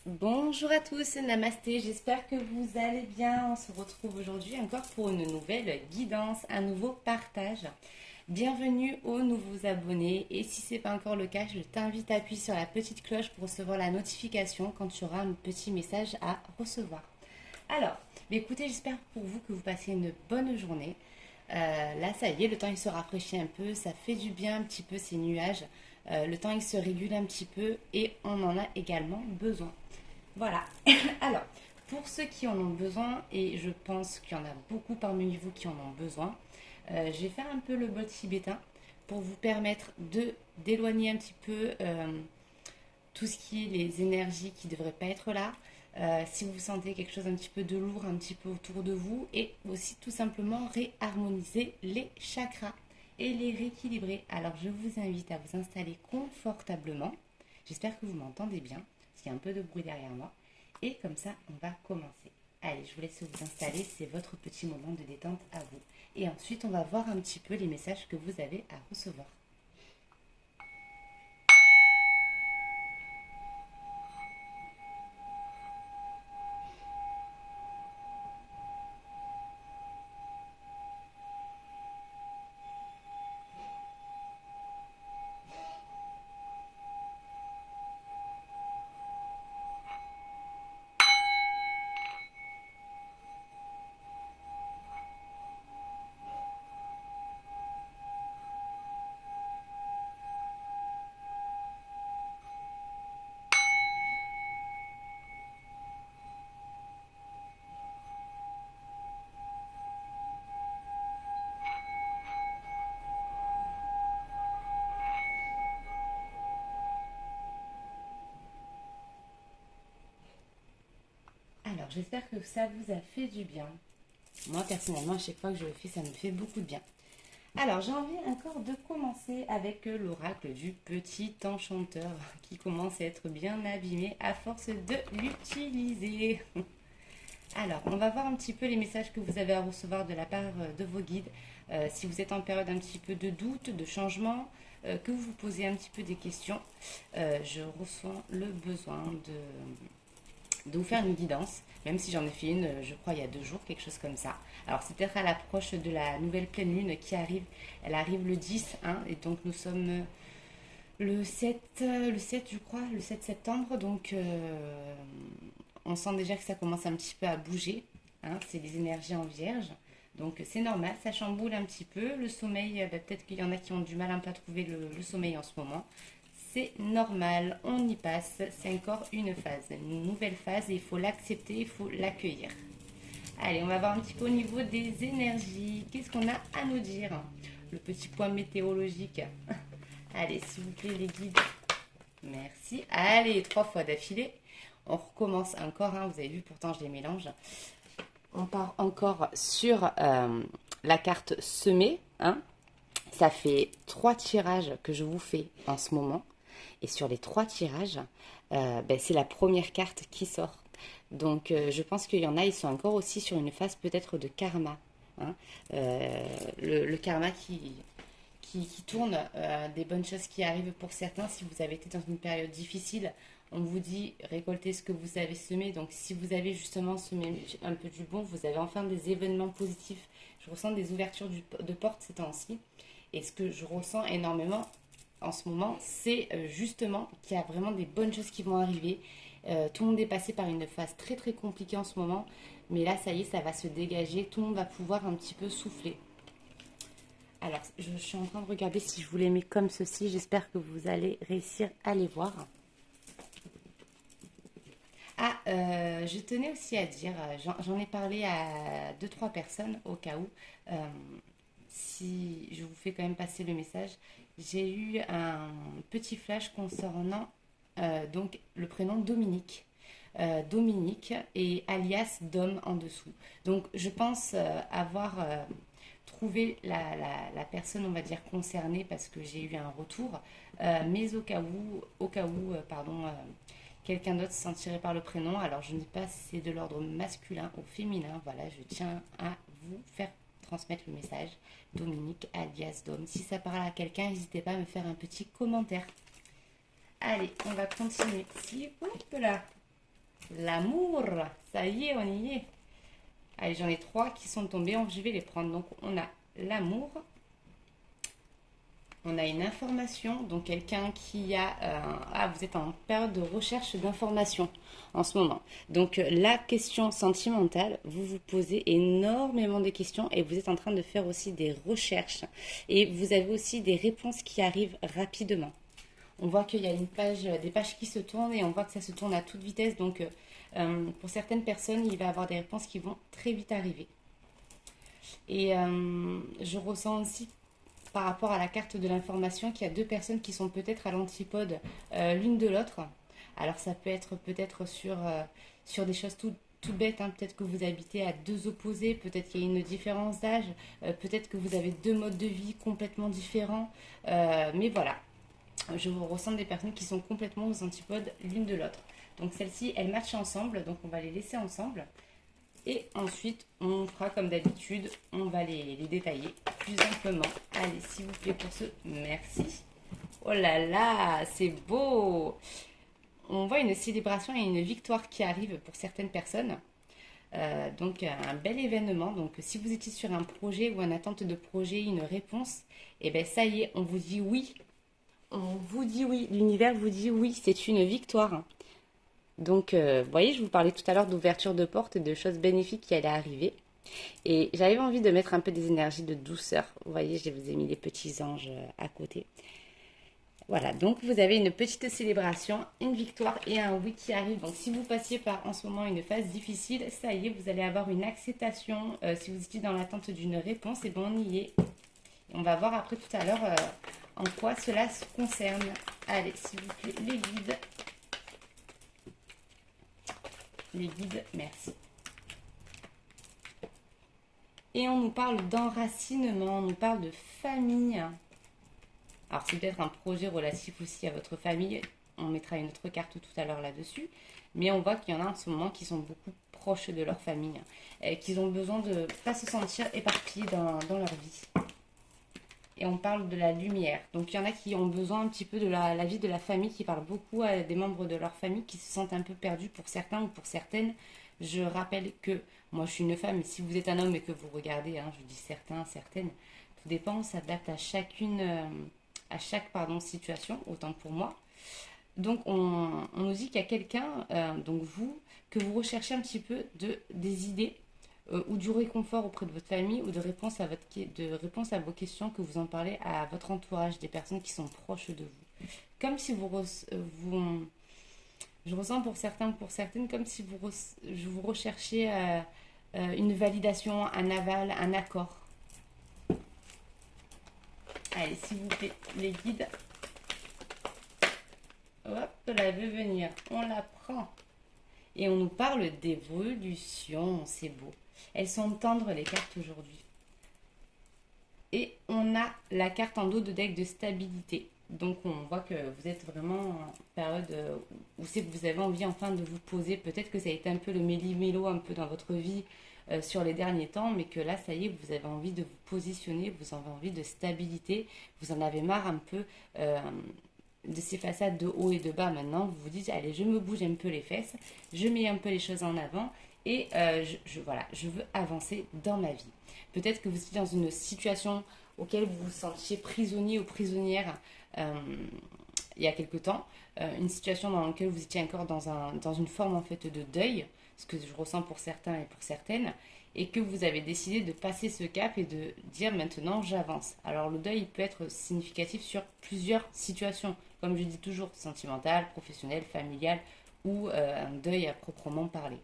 Bonjour à tous, namasté, j'espère que vous allez bien. On se retrouve aujourd'hui encore pour une nouvelle guidance, un nouveau partage. Bienvenue aux nouveaux abonnés et si ce n'est pas encore le cas, je t'invite à appuyer sur la petite cloche pour recevoir la notification quand tu auras un petit message à recevoir. Alors, écoutez, j'espère pour vous que vous passez une bonne journée. Là, ça y est, le temps il se rafraîchit un peu, ça fait du bien un petit peu ces nuages. Le temps il se régule un petit peu et on en a également besoin. Voilà. Alors, pour ceux qui en ont besoin, et je pense qu'il y en a beaucoup parmi vous qui en ont besoin, je vais faire un peu le bol tibétain pour vous permettre de d'éloigner un petit peu tout ce qui est les énergies qui ne devraient pas être là. Si vous sentez quelque chose un petit peu de lourd, un petit peu autour de vous, et aussi tout simplement réharmoniser les chakras et les rééquilibrer. Alors je vous invite à vous installer confortablement. J'espère que vous m'entendez bien, parce qu'il y a un peu de bruit derrière moi. Et comme ça, on va commencer. Allez, je vous laisse vous installer, c'est votre petit moment de détente à vous. Et ensuite, on va voir un petit peu les messages que vous avez à recevoir. Alors, j'espère que ça vous a fait du bien. Moi, personnellement, à chaque fois que je le fais, ça me fait beaucoup de bien. Alors, j'ai envie encore de commencer avec l'oracle du petit enchanteur qui commence à être bien abîmé à force de l'utiliser. Alors, on va voir un petit peu les messages que vous avez à recevoir de la part de vos guides. Si vous êtes en période un petit peu de doute, de changement, que vous vous posez un petit peu des questions, je ressens le besoin de vous faire une guidance, même si j'en ai fait une, je crois, il y a 2 jours, quelque chose comme ça. Alors, c'est peut-être à l'approche de la nouvelle pleine lune qui arrive. Elle arrive le 10, hein, et donc nous sommes le 7, je crois, le 7 septembre. Donc, on sent déjà que ça commence un petit peu à bouger. Hein, c'est les énergies en vierge. Donc, c'est normal, ça chamboule un petit peu. Le sommeil, peut-être qu'il y en a qui ont du mal un peu à trouver le sommeil en ce moment. C'est normal, on y passe, c'est encore une phase, une nouvelle phase et il faut l'accepter, il faut l'accueillir. Allez, on va voir un petit peu au niveau des énergies. Qu'est-ce qu'on a à nous dire? Le petit point météorologique. Allez, s'il vous plaît, les guides. Merci. Allez, 3 fois d'affilée. On recommence encore, hein, vous avez vu, pourtant je les mélange. On part encore sur la carte semée. Hein. Ça fait 3 tirages que je vous fais en ce moment. Et sur les 3 tirages, c'est la première carte qui sort. Donc je pense qu'il y en a, ils sont encore aussi sur une phase peut-être de karma. Hein. Le karma qui tourne, des bonnes choses qui arrivent pour certains. Si vous avez été dans une période difficile, on vous dit récoltez ce que vous avez semé. Donc si vous avez justement semé un peu du bon, vous avez enfin des événements positifs. Je ressens des ouvertures de portes ces temps-ci. Et ce que je ressens énormément en ce moment, c'est justement qu'il y a vraiment des bonnes choses qui vont arriver. Tout le monde est passé par une phase très très compliquée en ce moment, mais là ça y est, ça va se dégager, tout le monde va pouvoir un petit peu souffler. Alors, je suis en train de regarder si je vous les mets comme ceci, j'espère que vous allez réussir à les voir. Ah, je tenais aussi à dire, j'en ai parlé à 2 3 personnes au cas où, si je vous fais quand même passer le message, j'ai eu un petit flash concernant donc le prénom Dominique. Dominique et alias Dom en dessous. Donc je pense avoir trouvé la personne, on va dire, concernée parce que j'ai eu un retour. Mais au cas où, pardon, quelqu'un d'autre se sentirait par le prénom. Alors je ne sais pas si c'est de l'ordre masculin ou féminin. Voilà, je tiens à vous faire transmettre le message. Dominique alias Dom. Si ça parle à quelqu'un, n'hésitez pas à me faire un petit commentaire. Allez, on va continuer. Si, hop là. L'amour, ça y est, on y est. Allez, j'en ai 3 qui sont tombés, je vais les prendre. Donc, on a l'amour, on a une information, donc quelqu'un qui a... ah, vous êtes en période de recherche d'informations en ce moment. Donc, la question sentimentale, vous vous posez énormément de questions et vous êtes en train de faire aussi des recherches. Et vous avez aussi des réponses qui arrivent rapidement. On voit qu'il y a une page, des pages qui se tournent et on voit que ça se tourne à toute vitesse. Donc, pour certaines personnes, il va y avoir des réponses qui vont très vite arriver. Et je ressens aussi par rapport à la carte de l'information qu'il y a 2 personnes qui sont peut-être à l'antipode l'une de l'autre. Alors ça peut être peut-être sur des choses tout bêtes, hein. Peut-être que vous habitez à 2 opposés, peut-être qu'il y a une différence d'âge, peut-être que vous avez 2 modes de vie complètement différents. Mais voilà, je ressens des personnes qui sont complètement aux antipodes l'une de l'autre. Donc celles-ci, elles matchent ensemble, donc on va les laisser ensemble. Et ensuite, on fera comme d'habitude, on va les détailler plus amplement. Allez, s'il vous plaît, pour ce merci. Oh là là, c'est beau. On voit une célébration et une victoire qui arrive pour certaines personnes. Donc un bel événement. Donc si vous étiez sur un projet ou en attente de projet, une réponse, et bien ça y est, on vous dit oui. On vous dit oui. L'univers vous dit oui, c'est une victoire. Donc, vous voyez, je vous parlais tout à l'heure d'ouverture de porte et de choses bénéfiques qui allaient arriver. Et j'avais envie de mettre un peu des énergies de douceur. Vous voyez, je vous ai mis des petits anges à côté. Voilà, donc vous avez une petite célébration, une victoire et un oui qui arrive. Donc, si vous passiez par en ce moment une phase difficile, ça y est, vous allez avoir une acceptation. Si vous étiez dans l'attente d'une réponse, et bon, on y est. Et on va voir après tout à l'heure en quoi cela se concerne. Allez, s'il vous plaît, les guides. Les guides, merci. Et on nous parle d'enracinement, on nous parle de famille. Alors c'est peut-être un projet relatif aussi à votre famille. On mettra une autre carte tout à l'heure là-dessus. Mais on voit qu'il y en a en ce moment qui sont beaucoup proches de leur famille. Et qu'ils ont besoin de ne pas se sentir éparpillés dans leur vie. Et on parle de la lumière. Donc il y en a qui ont besoin un petit peu de la vie de la famille, qui parlent beaucoup à des membres de leur famille, qui se sentent un peu perdus pour certains ou pour certaines. Je rappelle que moi je suis une femme, et si vous êtes un homme et que vous regardez, hein, je dis certains, certaines, tout dépend, on s'adapte à chacune, à chaque situation, autant pour moi. Donc on nous dit qu'il y a quelqu'un, donc vous, que vous recherchez un petit peu des idées ou du réconfort auprès de votre famille ou de réponse à vos questions, que vous en parlez à votre entourage, des personnes qui sont proches de vous. Comme si je ressens pour certains ou pour certaines, comme si vous recherchiez une validation, un aval, un accord. Allez, s'il vous plaît, les guides. Hop, la veut venir. On la prend. Et on nous parle d'évolution. C'est beau. Elles sont tendres, les cartes aujourd'hui. Et on a la carte en dos de deck de stabilité. Donc on voit que vous êtes vraiment en période où c'est que vous avez envie enfin de vous poser. Peut-être que ça a été un peu le méli-mélo un peu dans votre vie sur les derniers temps, mais que là ça y est, vous avez envie de vous positionner, vous avez envie de stabilité, vous en avez marre un peu de ces façades de haut et de bas. Maintenant vous vous dites allez, je me bouge un peu les fesses, je mets un peu les choses en avant et voilà, je veux avancer dans ma vie. Peut-être que vous êtes dans une situation auquel vous vous sentiez prisonnier ou prisonnière il y a quelque temps, une situation dans laquelle vous étiez encore dans une forme en fait de deuil, ce que je ressens pour certains et pour certaines, et que vous avez décidé de passer ce cap et de dire maintenant j'avance. Alors le deuil peut être significatif sur plusieurs situations, comme je dis toujours, sentimental, professionnel, familial ou un deuil à proprement parler.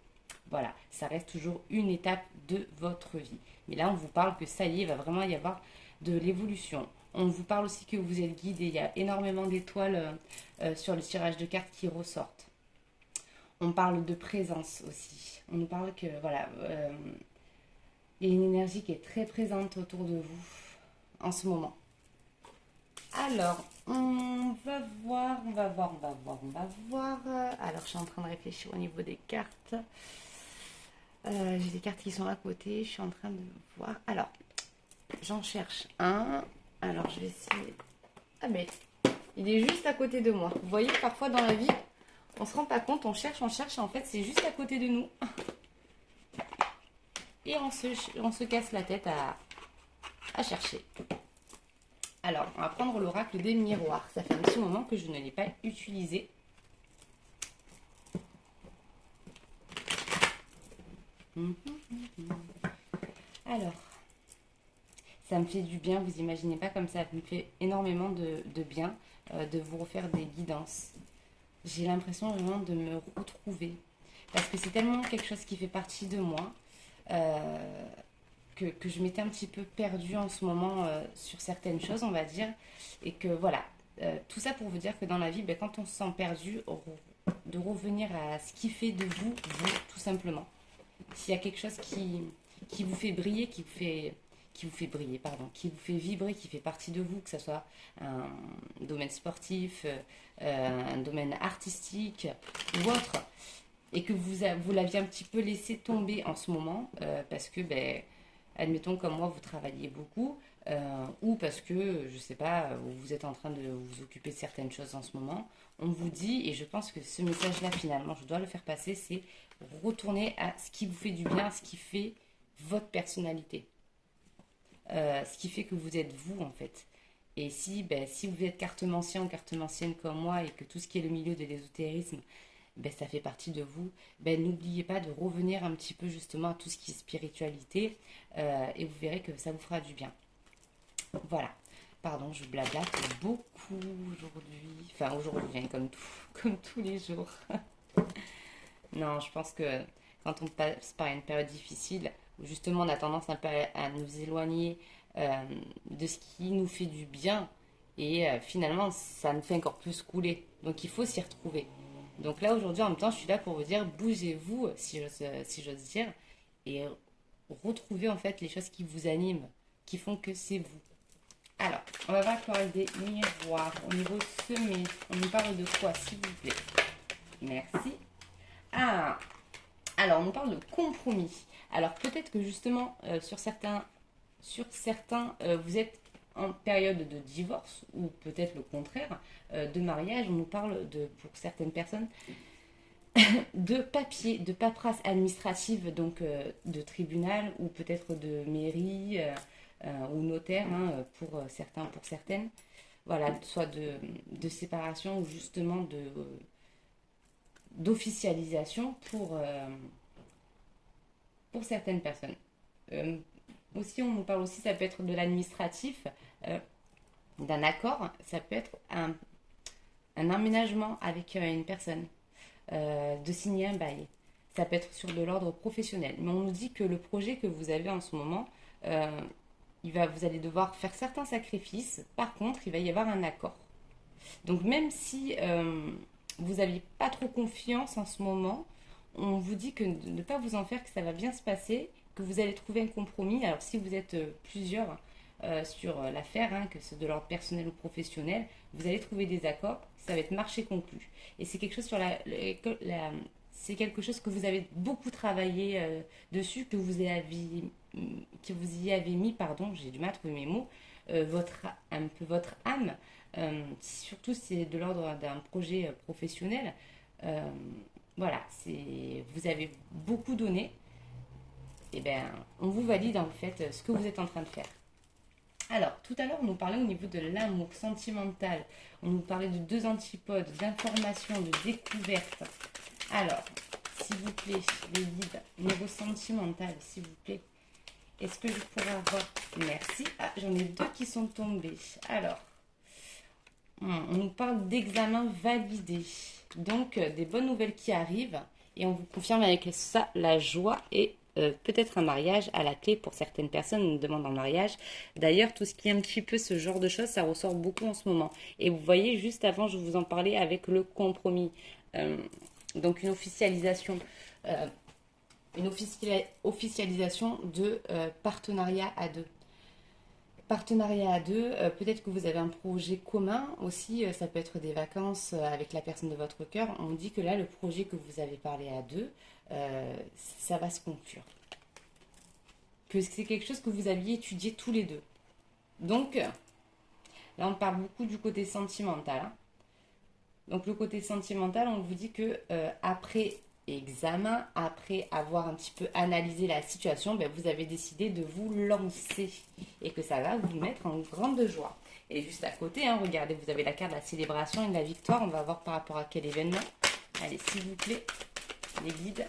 Voilà, ça reste toujours une étape de votre vie. Mais là, on vous parle que ça y est, il va vraiment y avoir de l'évolution. On vous parle aussi que vous êtes guidé. Il y a énormément d'étoiles sur le tirage de cartes qui ressortent. On parle de présence aussi. On nous parle que, voilà, il y a une énergie qui est très présente autour de vous en ce moment. Alors, on va voir. Alors, je suis en train de réfléchir au niveau des cartes. J'ai des cartes qui sont à côté. Je suis en train de voir. Alors, j'en cherche un. Alors, je vais essayer. Ah, mais il est juste à côté de moi. Vous voyez, parfois dans la vie, On se rend pas compte, on cherche, et en fait, c'est juste à côté de nous. Et on se casse la tête à chercher. Alors, on va prendre l'oracle des miroirs. Ça fait un petit moment que je ne l'ai pas utilisé. Alors, ça me fait du bien, vous imaginez pas comme ça me fait énormément de bien de vous refaire des guidances. J'ai l'impression vraiment de me retrouver. Parce que c'est tellement quelque chose qui fait partie de moi que je m'étais un petit peu perdue en ce moment sur certaines choses, on va dire. Et que voilà, tout ça pour vous dire que dans la vie, ben, quand on se sent perdu, de revenir à ce qui fait de vous, vous, tout simplement. S'il y a quelque chose qui vous fait briller, qui vous fait briller, pardon, qui vous fait vibrer, qui fait partie de vous, que ce soit un domaine sportif, un domaine artistique ou autre, et que vous l'aviez un petit peu laissé tomber en ce moment, parce que, ben, admettons comme moi, vous travaillez beaucoup, ou parce que, je sais pas, vous êtes en train de vous occuper de certaines choses en ce moment, on vous dit, et je pense que ce message-là, finalement, je dois le faire passer, c'est retourner à ce qui vous fait du bien, ce qui fait votre personnalité, ce qui fait que vous êtes vous, en fait. Et si, ben, si vous êtes cartomancien ou cartomancienne comme moi et que tout ce qui est le milieu de l'ésotérisme, ben, ça fait partie de vous, ben, n'oubliez pas de revenir un petit peu justement à tout ce qui est spiritualité et vous verrez que ça vous fera du bien. Voilà. Pardon, je blablate beaucoup aujourd'hui. Enfin, aujourd'hui, hein, comme tous les jours. Non, je pense que quand on passe par une période difficile, où justement on a tendance un peu à nous éloigner de ce qui nous fait du bien, et finalement ça nous fait encore plus couler. Donc il faut s'y retrouver. Donc là aujourd'hui en même temps je suis là pour vous dire bougez-vous si j'ose dire et retrouvez en fait les choses qui vous animent, qui font que c'est vous. Alors, on va voir l'oracle des miroirs. Au niveau semé, on nous parle de quoi s'il vous plaît? Merci. Ah, alors, on nous parle de compromis. Alors, peut-être que justement, vous êtes en période de divorce, ou peut-être le contraire, de mariage. On nous parle de, pour certaines personnes, de papier, de paperasse administrative, donc de tribunal, ou peut-être de mairie, ou notaire, hein, pour certains, pour certaines. Voilà, soit de séparation, ou justement d'officialisation pour certaines personnes. Euh, Aussi, on nous parle aussi, ça peut être de l'administratif, euh, d'un accord, ça peut être un emménagement avec une personne, de signer un bail. Ça peut être sur de l'ordre professionnel. Mais on nous dit que le projet que vous avez en ce moment, euh, vous allez devoir faire certains sacrifices. Par contre, il va y avoir un accord. Donc même si vous n'aviez pas trop confiance en ce moment, on vous dit que de ne pas vous en faire, que ça va bien se passer, que vous allez trouver un compromis. Alors si vous êtes plusieurs sur l'affaire, hein, que c'est de l'ordre personnel ou professionnel, vous allez trouver des accords, ça va être marché conclu. Et c'est quelque chose sur c'est quelque chose que vous avez beaucoup travaillé dessus, que vous y avez mis, pardon, j'ai du mal à trouver mes mots, un peu votre âme. Surtout, c'est de l'ordre d'un projet professionnel. Euh, voilà, vous avez beaucoup donné. Et bien, on vous valide en fait ce que vous êtes en train de faire. Alors, tout à l'heure, on nous parlait au niveau de l'amour sentimental. On nous parlait de deux antipodes, d'information, de découverte. Alors, s'il vous plaît, les guides, niveau sentimental, s'il vous plaît. Est-ce que je pourrais avoir... Merci. Ah, j'en ai deux qui sont tombés. Alors, on nous parle d'examen validé. Donc, des bonnes nouvelles qui arrivent. Et on vous confirme avec ça la joie et peut-être un mariage à la clé pour certaines personnes, une demande en mariage. D'ailleurs, tout ce qui est un petit peu ce genre de choses, ça ressort beaucoup en ce moment. Et vous voyez, juste avant, je vous en parlais avec le compromis. Euh, donc, euh, officialisation de partenariat à deux. Partenariat à deux, peut-être que vous avez un projet commun aussi, ça peut être des vacances avec la personne de votre cœur. On dit que là, le projet que vous avez parlé à deux, ça va se conclure. Que c'est quelque chose que vous aviez étudié tous les deux. Donc, là, on parle beaucoup du côté sentimental, hein. Donc le côté sentimental, on vous dit que après examen, après avoir un petit peu analysé la situation, ben, vous avez décidé de vous lancer et que ça va vous mettre en grande joie. Et juste à côté, hein, regardez, vous avez la carte de la célébration et de la victoire. On va voir par rapport à quel événement. Allez, s'il vous plaît, les guides,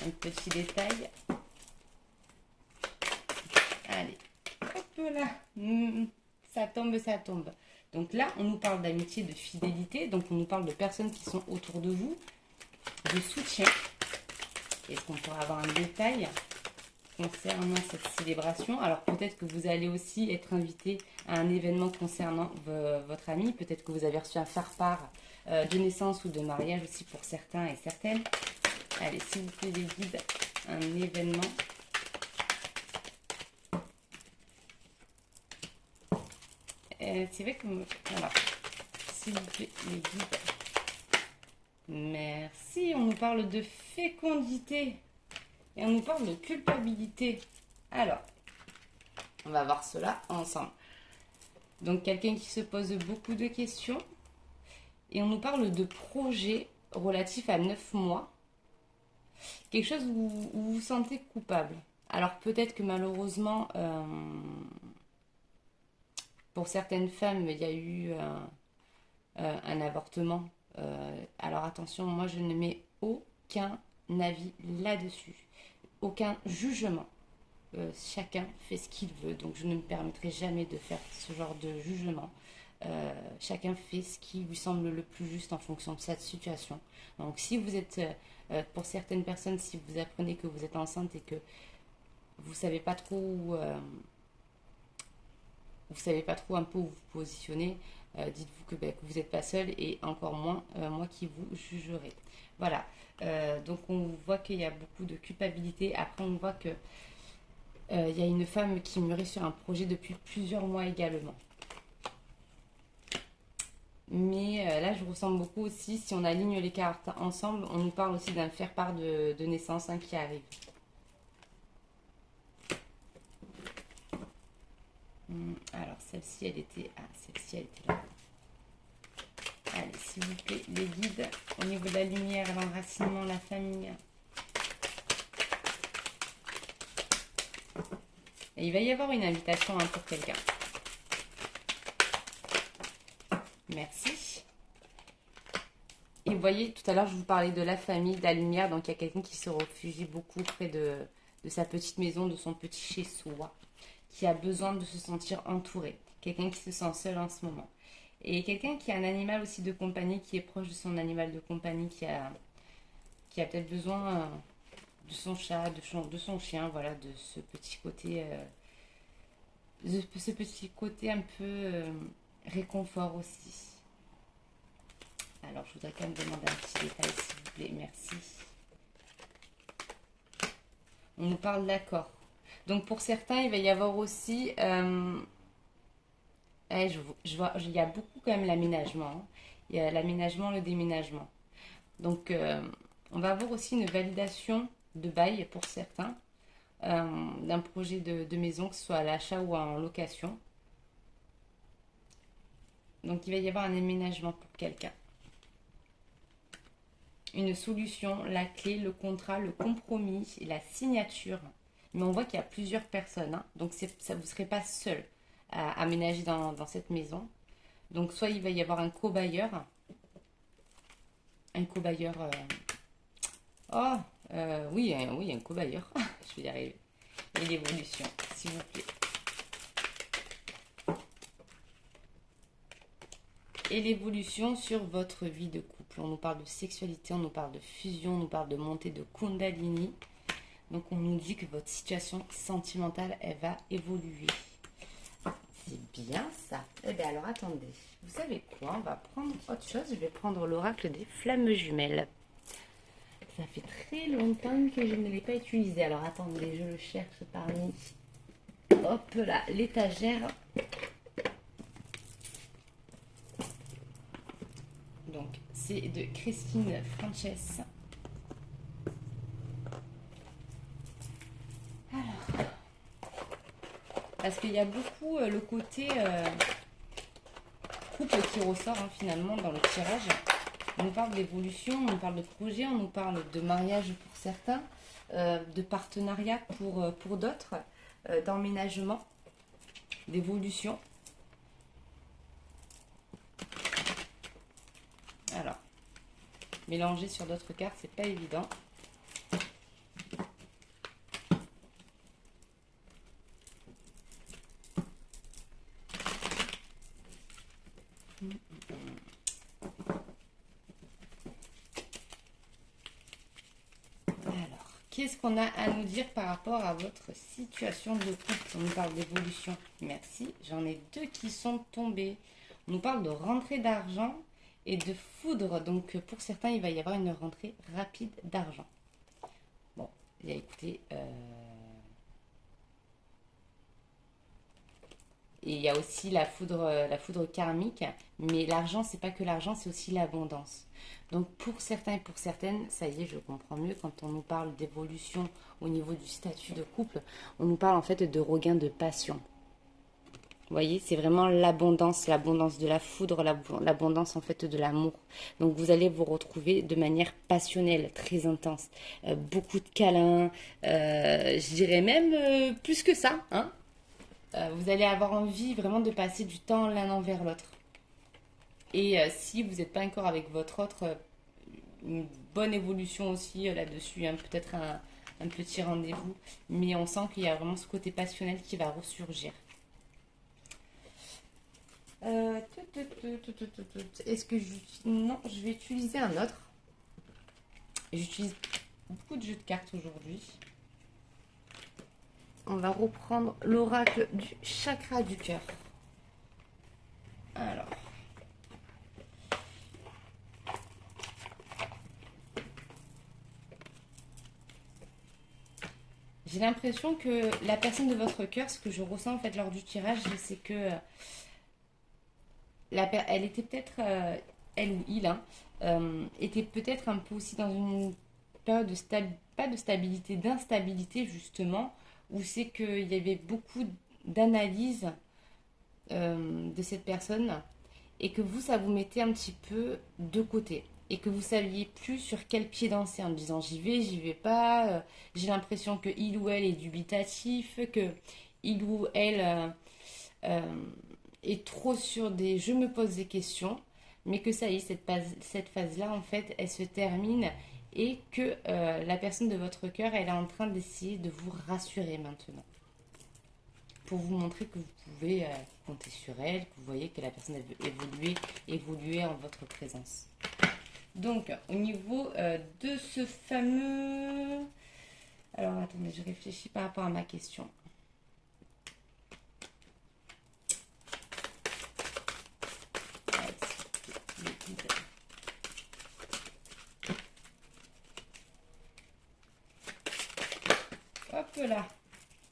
un petit détail. Allez, hop là, ça tombe, ça tombe. Donc là, on nous parle d'amitié, de fidélité. Donc on nous parle de personnes qui sont autour de vous, de soutien. Est-ce qu'on pourra avoir un détail concernant cette célébration? Alors peut-être que vous allez aussi être invité à un événement concernant votre ami. Peut-être que vous avez reçu un faire-part de naissance ou de mariage aussi pour certains et certaines. Allez, s'il vous plaît les guides, un événement. C'est vrai que... Voilà. S'il vous plaît les guides. Merci. On nous parle de fécondité. Et on nous parle de culpabilité. Alors, on va voir cela ensemble. Donc, quelqu'un qui se pose beaucoup de questions. Et on nous parle de projets relatifs à 9 mois. Quelque chose où vous vous sentez coupable. Alors, peut-être que malheureusement, pour certaines femmes, il y a eu un avortement. Alors, attention, moi, je ne mets aucun avis là-dessus. Aucun jugement. Chacun fait ce qu'il veut, donc je ne me permettrai jamais de faire ce genre de jugement. Chacun fait ce qui lui semble le plus juste en fonction de cette situation. Donc si vous êtes, pour certaines personnes, si vous apprenez que vous êtes enceinte et que vous savez pas trop un peu où vous positionnez, dites-vous que, que vous n'êtes pas seul et encore moins moi qui vous jugerai. Voilà, donc on voit qu'il y a beaucoup de culpabilité. Après on voit que il y a une femme qui mûrit sur un projet depuis plusieurs mois également. Mais là, je ressens beaucoup aussi, si on aligne les cartes ensemble, on nous parle aussi d'un faire-part de naissance qui arrive. Alors, celle-ci, elle était... Ah, celle-ci, elle était là. Allez, s'il vous plaît, les guides, au niveau de la lumière, l'enracinement, la famille. Et il va y avoir une invitation pour quelqu'un. Merci. Et vous voyez, tout à l'heure, je vous parlais de la famille, de la lumière. Donc, il y a quelqu'un qui se réfugie beaucoup près de sa petite maison, de son petit chez-soi, qui a besoin de se sentir entouré. Quelqu'un qui se sent seul en ce moment. Et quelqu'un qui a un animal aussi de compagnie, qui est proche de son animal de compagnie, qui a peut-être besoin de son chat, de son chien, voilà, de ce petit côté, un peu réconfort aussi. Alors, je voudrais quand même demander un petit détail, s'il vous plaît. Merci. On nous parle d'accord. Donc, pour certains, il va y avoir aussi... je vois, il y a beaucoup quand même l'aménagement. Hein. Il y a l'aménagement, le déménagement. Donc, on va avoir aussi une validation de bail pour certains. D'un projet de maison, que ce soit à l'achat ou en location. Donc, il va y avoir un aménagement pour quelqu'un. Une solution, la clé, le contrat, le compromis et la signature. Mais on voit qu'il y a plusieurs personnes. Hein. Donc, ça, vous ne serez pas seul à aménager dans cette maison. Donc, soit il va y avoir un cobailleur. Un cobailleur... oui, un cobailleur. Je vais y arriver. Et l'évolution, s'il vous plaît. Et l'évolution sur votre vie de couple. On nous parle de sexualité, on nous parle de fusion, on nous parle de montée de Kundalini. Donc on nous dit que votre situation sentimentale, elle va évoluer. C'est bien ça. Eh bien alors attendez, vous savez quoi? On va prendre autre chose. Je vais prendre l'oracle des flammes jumelles. Ça fait très longtemps que je ne l'ai pas utilisé. Alors attendez, je le cherche parmi... Hop là, l'étagère... Donc, c'est de Christine Frances. Alors, parce qu'il y a beaucoup le côté couple qui ressort finalement dans le tirage. On nous parle d'évolution, on nous parle de projet, on nous parle de mariage pour certains, de partenariat pour d'autres, d'emménagement, d'évolution. Alors, mélanger sur d'autres cartes, c'est pas évident. Qu'est-ce qu'on a à nous dire par rapport à votre situation de couple? On nous parle d'évolution. Merci. J'en ai deux qui sont tombés. On nous parle de rentrée d'argent et de foudre. Donc, pour certains, il va y avoir une rentrée rapide d'argent. Bon, bien écoutez. Et il y a aussi la foudre karmique. Mais l'argent, c'est pas que l'argent, c'est aussi l'abondance. Donc pour certains et pour certaines, ça y est, je comprends mieux quand on nous parle d'évolution au niveau du statut de couple, on nous parle en fait de regain de passion. Vous voyez, c'est vraiment l'abondance de la foudre, l'abondance en fait de l'amour. Donc vous allez vous retrouver de manière passionnelle, très intense. Beaucoup de câlins, je dirais même plus que ça. Hein. Vous allez avoir envie vraiment de passer du temps l'un envers l'autre. Et si vous n'êtes pas encore avec votre autre, une bonne évolution aussi là-dessus, hein, peut-être un petit rendez-vous, mais on sent qu'il y a vraiment ce côté passionnel qui va ressurgir. Est-ce que non, je vais utiliser un autre. J'utilise beaucoup de jeux de cartes aujourd'hui. On va reprendre l'oracle du chakra du cœur. Alors. J'ai l'impression que la personne de votre cœur, ce que je ressens en fait lors du tirage, c'est que elle était peut-être, elle ou il, hein, était peut-être un peu aussi dans une période de pas de stabilité, d'instabilité justement, où c'est qu'il y avait beaucoup d'analyse de cette personne et que vous, ça vous mettait un petit peu de côté et que vous saviez plus sur quel pied danser en disant j'y vais pas, j'ai l'impression que il ou elle est dubitatif, que il ou elle est trop sur des je me pose des questions, mais que ça y est, cette phase-là, en fait, elle se termine et que la personne de votre cœur, elle est en train d'essayer de vous rassurer maintenant. Pour vous montrer que vous pouvez compter sur elle, que vous voyez que la personne elle veut évoluer en votre présence. Donc, au niveau de ce fameux... Alors, attendez, je réfléchis par rapport à ma question. Hop là,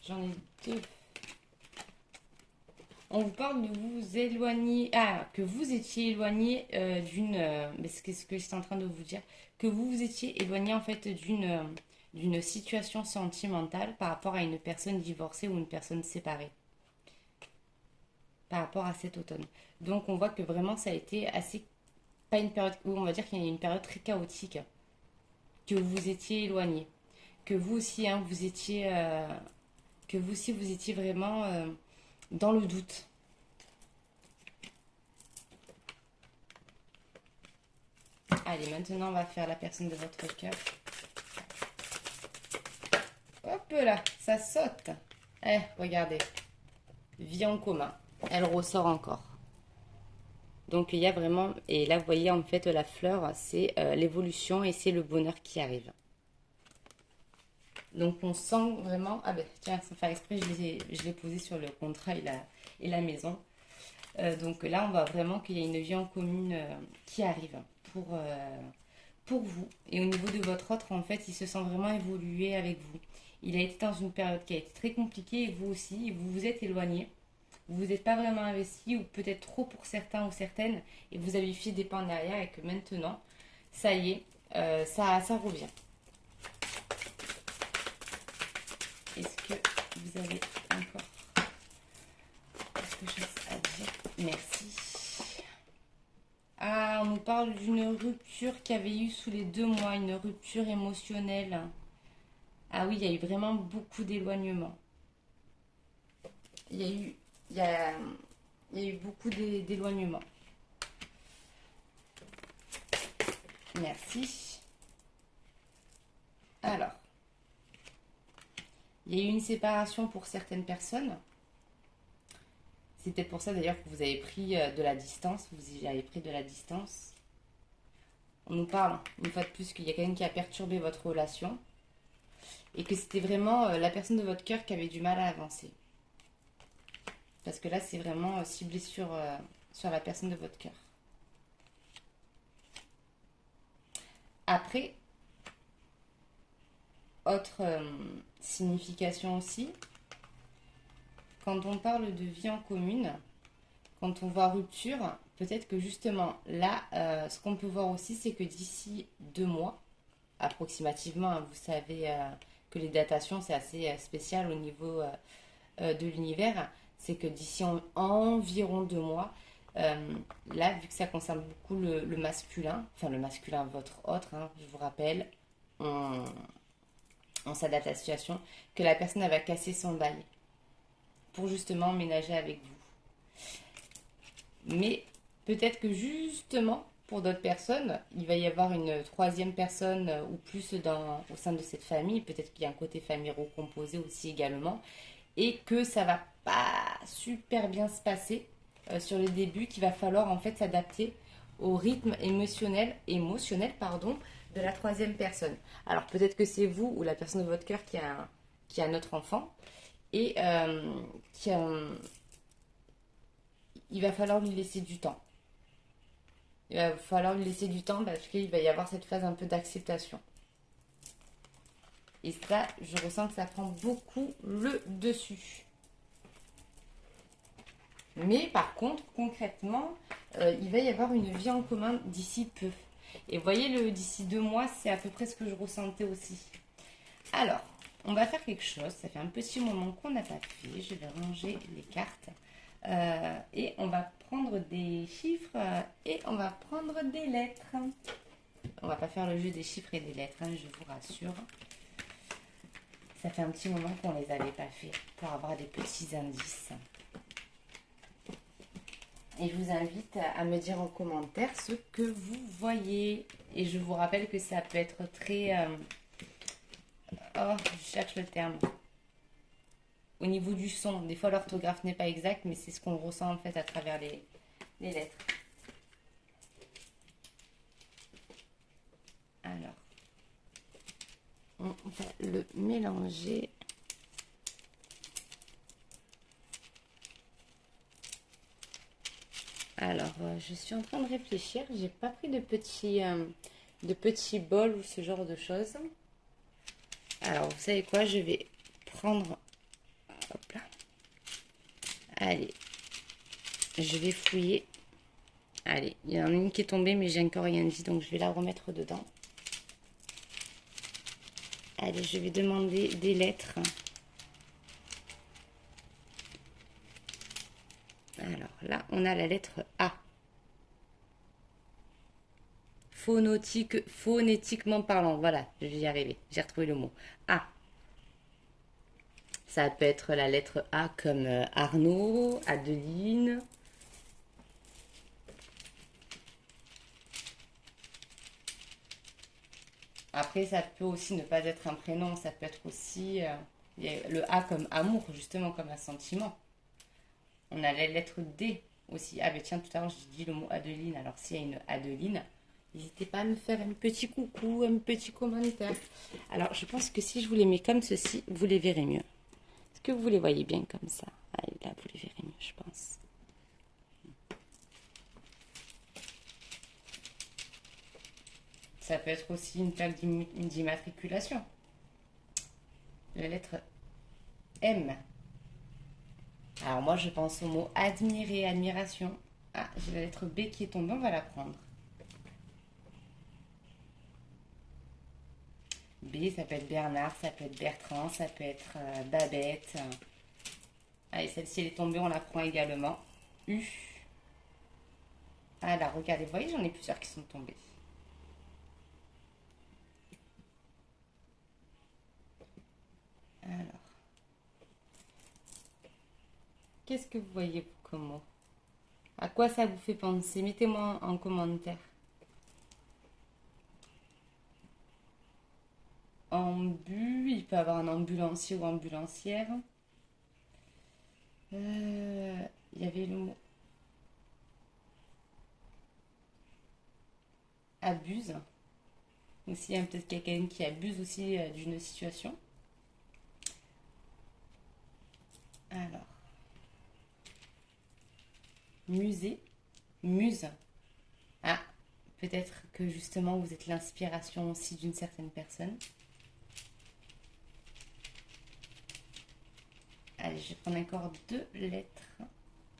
j'en ai deux. On vous parle de vous éloigner, que vous étiez éloigné mais c'est ce que j'étais en train de vous dire, que vous vous étiez éloigné en fait d'une situation sentimentale par rapport à une personne divorcée ou une personne séparée, par rapport à cet automne. Donc on voit que vraiment ça a été assez, pas une période, on va dire qu'il y a une période très chaotique, que vous étiez éloigné, que vous aussi, hein, vous étiez vraiment dans le doute. Allez, maintenant on va faire la personne de votre cœur. Hop là, ça saute. Eh, regardez. Vie en commun. Elle ressort encore. Donc il y a vraiment, et là vous voyez en fait la fleur, c'est l'évolution et c'est le bonheur qui arrive. Donc on sent vraiment, ah ben tiens, sans faire exprès, je l'ai posé sur le contrat et la maison. Donc là on voit vraiment qu'il y a une vie en commune qui arrive pour vous. Et au niveau de votre autre, en fait, il se sent vraiment évoluer avec vous. Il a été dans une période qui a été très compliquée et vous aussi, vous vous êtes éloigné. Vous n'êtes pas vraiment investi ou peut-être trop pour certains ou certaines et vous avez fait des pas en arrière et que maintenant, ça y est, ça revient. Est-ce que vous avez encore quelque chose à dire? Merci. Ah, on nous parle d'une rupture qu'il y avait eu sous les 2 mois, une rupture émotionnelle. Ah oui, il y a eu vraiment beaucoup d'éloignement. Il y a eu, il y a, il y a eu beaucoup d'éloignement. Merci. Alors, il y a eu une séparation pour certaines personnes. C'est peut-être pour ça d'ailleurs que vous avez pris de la distance. Vous y avez pris de la distance. On nous parle une fois de plus qu'il y a quelqu'un qui a perturbé votre relation et que c'était vraiment la personne de votre cœur qui avait du mal à avancer. Parce que là, c'est vraiment ciblé sur la personne de votre cœur. Après, autre signification aussi, quand on parle de vie en commune, quand on voit rupture, peut-être que justement là, ce qu'on peut voir aussi, c'est que d'ici 2 mois, approximativement, hein, vous savez que les datations, c'est assez spécial au niveau de l'univers, c'est que d'ici environ 2 mois, là, vu que ça concerne beaucoup le masculin, enfin le masculin, votre autre, hein, je vous rappelle, on s'adapte à la situation, que la personne elle va casser son bail pour justement ménager avec vous. Mais peut-être que justement, pour d'autres personnes, il va y avoir une troisième personne ou plus au sein de cette famille. Peut-être qu'il y a un côté famille recomposé aussi également. Et que ça va pas super bien se passer sur le début, qu'il va falloir en fait s'adapter au rythme émotionnel pardon, de la troisième personne. Alors peut-être que c'est vous ou la personne de votre cœur qui a un autre enfant et il va falloir lui laisser du temps. Il va falloir lui laisser du temps parce qu'il va y avoir cette phase un peu d'acceptation. Et ça, je ressens que ça prend beaucoup le dessus. Mais par contre, concrètement, il va y avoir une vie en commun d'ici peu. Et vous voyez, d'ici 2 mois, c'est à peu près ce que je ressentais aussi. Alors, on va faire quelque chose. Ça fait un petit moment qu'on n'a pas fait. Je vais ranger les cartes. Et on va prendre des chiffres et on va prendre des lettres. On va pas faire le jeu des chiffres et des lettres, hein, je vous rassure. Ça fait un petit moment qu'on ne les avait pas fait pour avoir des petits indices. Et je vous invite à me dire en commentaire ce que vous voyez. Et je vous rappelle que ça peut être très... Oh, je cherche le terme. Au niveau du son, des fois l'orthographe n'est pas exacte, mais c'est ce qu'on ressent en fait à travers les lettres. Alors, on va le mélanger. Alors, je suis en train de réfléchir. J'ai pas pris de petits bols ou ce genre de choses. Alors, vous savez quoi? Je vais prendre... Hop là. Allez. Je vais fouiller. Allez, il y en a une qui est tombée, mais j'ai encore rien dit, donc je vais la remettre dedans. Allez, je vais demander des lettres. Alors là, on a la lettre A. Phonétiquement parlant, voilà, je vais y arriver. J'ai retrouvé le mot. A. Ça peut être la lettre A comme Arnaud, Adeline. Après, ça peut aussi ne pas être un prénom, ça peut être aussi le A comme amour, justement, comme un sentiment. On a la lettre D aussi. Ah ben tiens, tout à l'heure, j'ai dit le mot Adeline. Alors, s'il y a une Adeline, n'hésitez pas à me faire un petit coucou, un petit commentaire. Alors, je pense que si je vous les mets comme ceci, vous les verrez mieux. Est-ce que vous les voyez bien comme ça? Allez, là, vous les verrez mieux, je pense. Ça peut être aussi une plaque d'immatriculation. La lettre M. Alors moi, je pense au mot admirer, admiration. Ah, j'ai la lettre B qui est tombée, on va la prendre. B, ça peut être Bernard, ça peut être Bertrand, ça peut être Babette. Allez, celle-ci, elle est tombée, on la prend également. U. Ah là, regardez, vous voyez, j'en ai plusieurs qui sont tombés. Alors, qu'est-ce que vous voyez vous, comme mot? À quoi ça vous fait penser? Mettez-moi en commentaire. Ambu, il peut avoir un ambulancier ou ambulancière. Il y avait le mot abuse. Aussi, il y a peut-être quelqu'un qui abuse aussi d'une situation. Alors, musée, muse. Ah, peut-être que justement vous êtes l'inspiration aussi d'une certaine personne. Allez, je vais prendre encore deux lettres.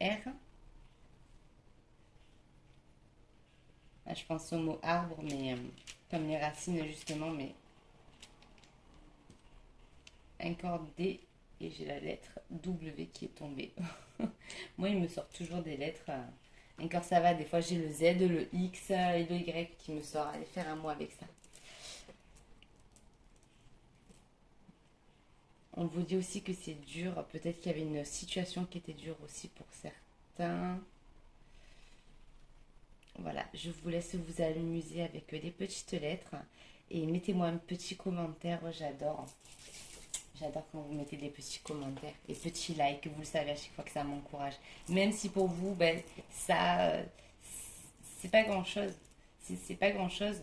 R. Ah, je pense au mot arbre, mais comme les racines justement, mais encore D et j'ai la lettre W qui est tombée. Moi, il me sort toujours des lettres. Encore ça va, des fois j'ai le Z, le X et le Y qui me sort. Allez faire un mot avec ça. On vous dit aussi que c'est dur. Peut-être qu'il y avait une situation qui était dure aussi pour certains. Voilà, je vous laisse vous amuser avec des petites lettres. Et mettez-moi un petit commentaire, j'adore. J'adore quand vous mettez des petits commentaires et petits likes, vous le savez à chaque fois que ça m'encourage. Même si pour vous, ben, ça, c'est pas grand-chose. C'est pas grand-chose.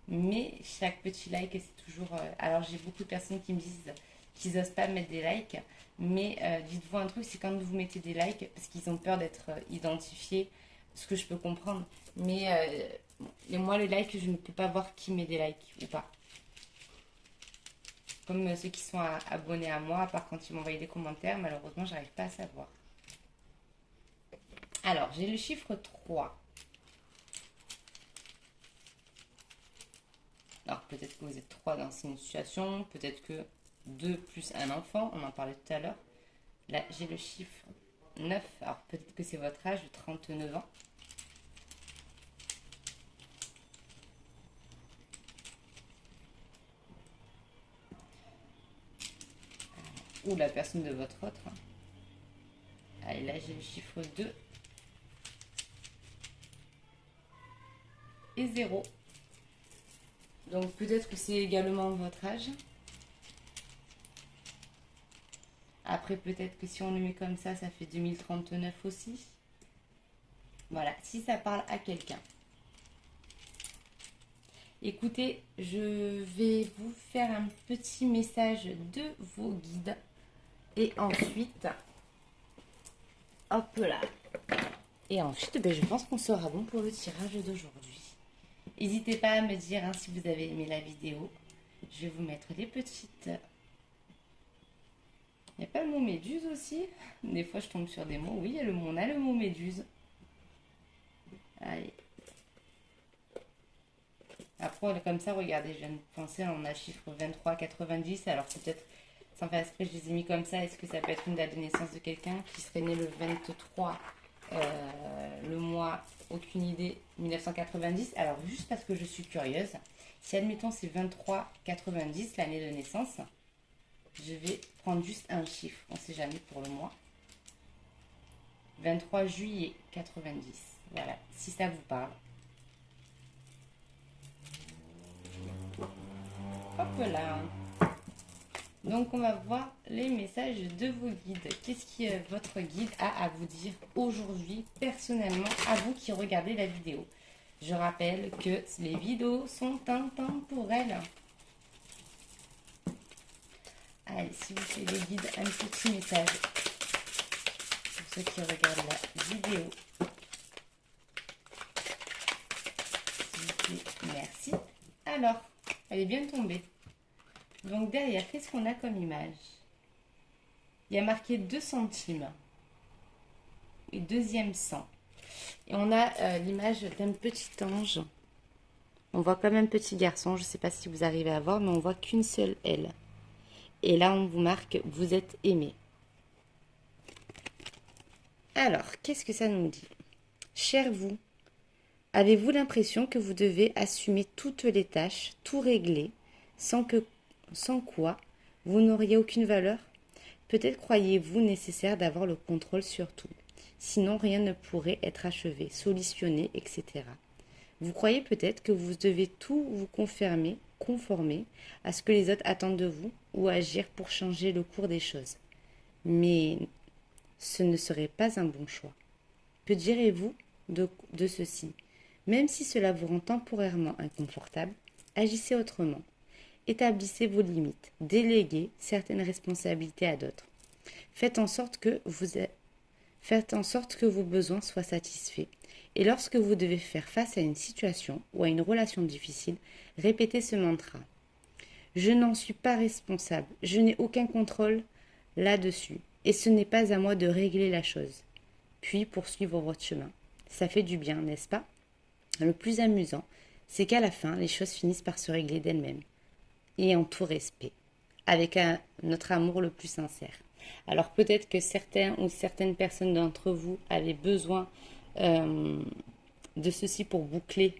Mais chaque petit like, c'est toujours... alors j'ai beaucoup de personnes qui me disent qu'ils n'osent pas mettre des likes. Mais dites-vous un truc, c'est quand vous mettez des likes, parce qu'ils ont peur d'être identifiés, ce que je peux comprendre. Mais moi, le like, je ne peux pas voir qui met des likes ou pas. Comme ceux qui sont abonnés à moi, à part quand ils m'envoient des commentaires, malheureusement, j'arrive pas à savoir. Alors, j'ai le chiffre 3. Alors, peut-être que vous êtes 3 dans une situation, peut-être que 2 plus un enfant, on en parlait tout à l'heure. Là, j'ai le chiffre 9. Alors, peut-être que c'est votre âge de 39 ans. Ou la personne de votre autre. Allez, là, j'ai le chiffre 2 et 0. Donc, peut-être que c'est également votre âge. Après, peut-être que si on le met comme ça fait 2039 aussi. Voilà, si ça parle à quelqu'un. Écoutez, je vais vous faire un petit message de vos guides. Et ensuite, hop là. Et ensuite, ben, je pense qu'on sera bon pour le tirage d'aujourd'hui. N'hésitez pas à me dire hein, si vous avez aimé la vidéo. Je vais vous mettre des petites... Il n'y a pas le mot méduse aussi? Des fois, je tombe sur des mots. Oui, on a le mot méduse. Allez. Après, comme ça, regardez, je viens de penser, on a le chiffre 23,90. Alors, peut-être, sans faire exprès, je les ai mis comme ça. Est-ce que ça peut être une date de naissance de quelqu'un qui serait né le 23, le mois, aucune idée, 1990? Alors, juste parce que je suis curieuse, si admettons c'est 23,90, l'année de naissance, je vais prendre juste un chiffre, on ne sait jamais pour le mois. 23 juillet 90. Voilà, si ça vous parle. Hop là. Donc on va voir les messages de vos guides. Qu'est-ce que votre guide a à vous dire aujourd'hui, personnellement, à vous qui regardez la vidéo. Je rappelle que les vidéos sont intemporelles. Allez, si vous faites les guides, un petit message pour ceux qui regardent la vidéo. S'il vous plaît, merci. Alors, elle est bien tombée. Donc derrière, qu'est-ce qu'on a comme image? Il y a marqué 2 centimes et deuxième 100. Et on a l'image d'un petit ange. On voit comme un petit garçon, je ne sais pas si vous arrivez à voir, mais on voit qu'une seule aile. Et là, on vous marque, vous êtes aimé. Alors, qu'est-ce que ça nous dit? Cher vous, Avez-vous l'impression que vous devez assumer toutes les tâches, tout régler, sans quoi vous n'auriez aucune valeur? Peut-être croyez-vous nécessaire d'avoir le contrôle sur tout. Sinon, rien ne pourrait être achevé, solutionné, etc. Vous croyez peut-être que vous devez tout vous conformer à ce que les autres attendent de vous ou agir pour changer le cours des choses. Mais ce ne serait pas un bon choix. Que direz-vous de ceci? Même si cela vous rend temporairement inconfortable, agissez autrement. Établissez vos limites. Déléguez certaines responsabilités à d'autres. Faites en sorte que vos besoins soient satisfaits. Et lorsque vous devez faire face à une situation ou à une relation difficile, répétez ce mantra. Je n'en suis pas responsable. Je n'ai aucun contrôle là-dessus. Et ce n'est pas à moi de régler la chose. Puis poursuivre votre chemin. Ça fait du bien, n'est-ce pas? Le plus amusant, c'est qu'à la fin, les choses finissent par se régler d'elles-mêmes. Et en tout respect. Avec notre amour le plus sincère. Alors peut-être que certains ou certaines personnes d'entre vous avaient besoin de ceci pour boucler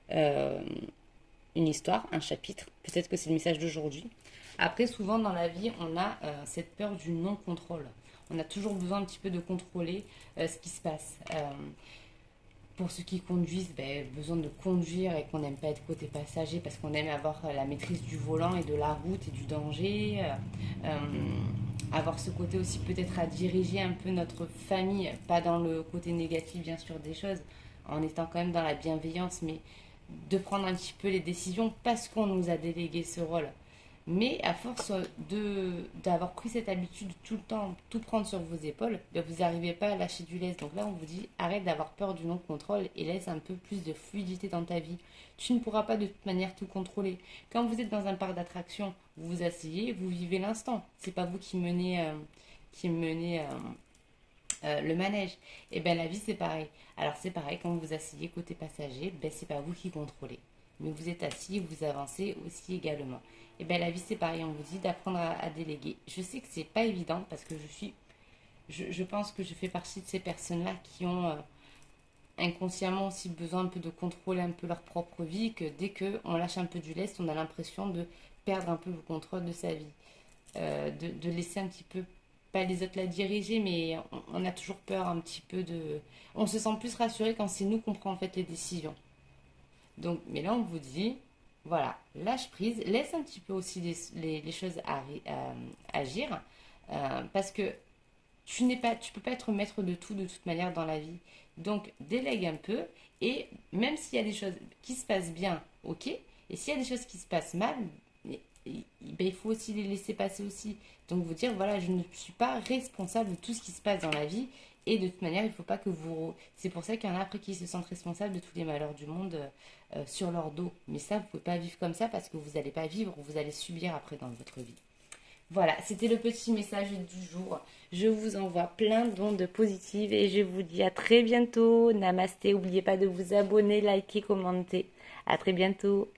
une histoire, un chapitre. Peut-être que c'est le message d'aujourd'hui. Après, souvent dans la vie, on a cette peur du non-contrôle. On a toujours besoin un petit peu de contrôler ce qui se passe. Pour ceux qui conduisent, besoin de conduire et qu'on n'aime pas être côté passager parce qu'on aime avoir la maîtrise du volant et de la route et du danger. Avoir ce côté aussi peut-être à diriger un peu notre famille, pas dans le côté négatif bien sûr des choses, en étant quand même dans la bienveillance, mais de prendre un petit peu les décisions parce qu'on nous a délégué ce rôle. Mais à force d'avoir pris cette habitude de tout le temps, tout prendre sur vos épaules, vous n'arrivez pas à lâcher du lest. Donc là, on vous dit, arrête d'avoir peur du non-contrôle et laisse un peu plus de fluidité dans ta vie. Tu ne pourras pas de toute manière tout contrôler. Quand vous êtes dans un parc d'attractions, vous vous asseyez, vous vivez l'instant. C'est pas vous qui menez le manège. Et bien la vie, c'est pareil. Alors c'est pareil, quand vous vous asseyez côté passager, c'est pas vous qui contrôlez. Mais vous êtes assis, vous avancez aussi également. Et bien la vie c'est pareil, on vous dit d'apprendre à déléguer. Je sais que c'est pas évident parce que je pense que je fais partie de ces personnes-là qui ont inconsciemment aussi besoin un peu de contrôler un peu leur propre vie, que dès qu'on lâche un peu du lest, on a l'impression de perdre un peu le contrôle de sa vie. De laisser un petit peu, pas les autres la diriger, mais on a toujours peur un petit peu de... On se sent plus rassuré quand c'est nous qu'on prend en fait les décisions. Donc, mais là on vous dit... Voilà, lâche prise, laisse un petit peu aussi les choses agir, parce que tu peux pas être maître de tout de toute manière dans la vie. Donc délègue un peu et même s'il y a des choses qui se passent bien, ok. Et s'il y a des choses qui se passent mal, il faut aussi les laisser passer aussi. Donc vous dire voilà, je ne suis pas responsable de tout ce qui se passe dans la vie. Et de toute manière, il ne faut pas que vous... C'est pour ça qu'il y en a après qui se sentent responsables de tous les malheurs du monde sur leur dos. Mais ça, vous ne pouvez pas vivre comme ça parce que vous n'allez pas vivre, vous allez subir après dans votre vie. Voilà, c'était le petit message du jour. Je vous envoie plein d'ondes positives et je vous dis à très bientôt. Namasté, n'oubliez pas de vous abonner, liker, commenter. À très bientôt.